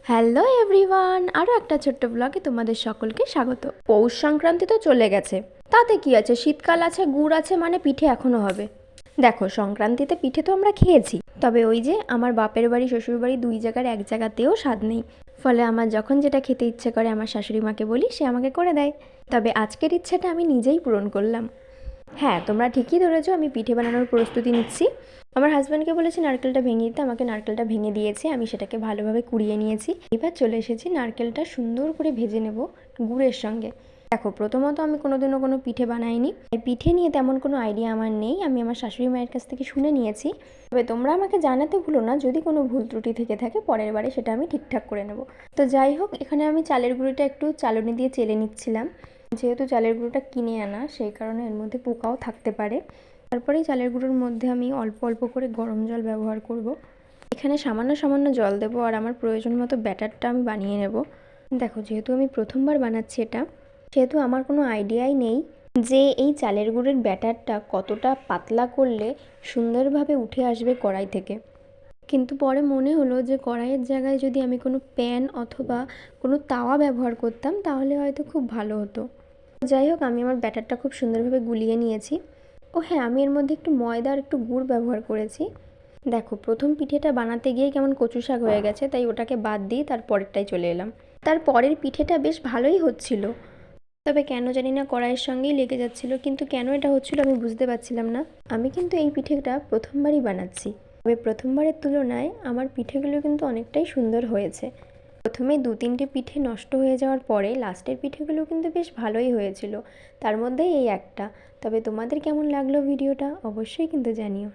Hello everyone, আরও একটা ছোট্ট ব্লগে তোমাদের সকলকে স্বাগত। পৌষ সংক্রান্তি তো চলে গেছে, তাতে কি আছে, শীতকাল আছে, গুড় আছে, মানে পিঠে এখনও হবে। দেখো, সংক্রান্তিতে পিঠে তো আমরা খেয়েছি, তবে ওই যে আমার বাপের বাড়ি শ্বশুর বাড়ি দুই জায়গার এক জায়গাতেও স্বাদ নেই। ফলে আমার যখন যেটা খেতে ইচ্ছে করে আমার শাশুড়ি মাকে বলি, সে আমাকে করে দেয়। তবে আজকের ইচ্ছাটা আমি নিজেই পূরণ করলাম। হ্যাঁ, তোমরা ঠিকই ধরেছো, আমি পিঠে বানানোর প্রস্তুতি নিচ্ছি। আমার হাজব্যান্ডকে বলেছি নারকেলটা ভেঙে দিতে, আমাকে নারকেলটা ভেঙে দিয়েছে, আমি সেটাকে ভালোভাবে কুড়িয়ে নিয়েছি। এবার চলে এসেছি নারকেলটা সুন্দর করে ভেজে নেব গুড়ের সঙ্গে। দেখো, প্রথমত আমি কোনোদিনও কোনো পিঠে বানাইনি, এই পিঠে নিয়ে তেমন কোনো আইডিয়া আমার নেই, আমি আমার শাশুড়ি মায়ের কাছ থেকে শুনে নিয়েছি। তবে তোমরা আমাকে জানাতে ভুলো না যদি কোনো ভুল ত্রুটি থেকে থাকে, পরের বারে সেটা আমি ঠিকঠাক করে নেব। তো যাই হোক, এখানে আমি চালের গুঁড়িটা একটু চালনি দিয়ে চেলে নিচ্ছিলাম। যেহেতু চালের গুঁড়োটা কিনে আনা, সেই কারণে এর মধ্যে পোকাও থাকতে পারে। তারপরেই চালের গুঁড়োর মধ্যে আমি অল্প অল্প করে গরম জল ব্যবহার করব। এখানে সামান্য সামান্য জল দেবো, আর আমার প্রয়োজন মতো ব্যাটারটা আমি বানিয়ে নেব। দেখো, যেহেতু আমি প্রথমবার বানাচ্ছি এটা, সেহেতু আমার কোনো আইডিয়াই নেই যে এই চালের গুঁড়ের ব্যাটারটা কতটা পাতলা করলে সুন্দরভাবে উঠে আসবে কড়াই থেকে। কিন্তু পরে মনে হলো যে কড়াইয়ের জায়গায় যদি আমি কোনো প্যান অথবা কোনো তাওয়া ব্যবহার করতাম তাহলে হয়তো খুব ভালো হতো। যাই হোক, আমি আমার ব্যাটারটা খুব সুন্দরভাবে গুলিয়ে নিয়েছি। ও হ্যাঁ, আমি এর মধ্যে একটু ময়দা আর একটু গুড় ব্যবহার করেছি। দেখো, প্রথম পিঠেটা বানাতে গিয়ে কেমন কচু শাক হয়ে গেছে, তাই ওটাকে বাদ দিয়ে তার পরেরটাই চলে এলাম। তার পরের পিঠেটা বেশ ভালোই হচ্ছিল, তবে কেন জানি না কড়াইয়ের সঙ্গেই লেগে যাচ্ছিল। কিন্তু কেন এটা হচ্ছিল আমি বুঝতে পারছিলাম না। আমি কিন্তু এই পিঠেটা প্রথমবারই বানাচ্ছি, তবে প্রথমবারের তুলনায় আমার পিঠেগুলো কিন্তু অনেকটাই সুন্দর হয়েছে। প্রথমে 2-3টে পিঠে নষ্ট হয়ে যাওয়ার পরে লাস্টের পিঠেগুলো কিন্তু বেশ ভালোই হয়েছিল, তার মধ্যেই এই একটা। তবে তোমাদের কেমন লাগলো ভিডিওটা অবশ্যই কিন্তু জানিও।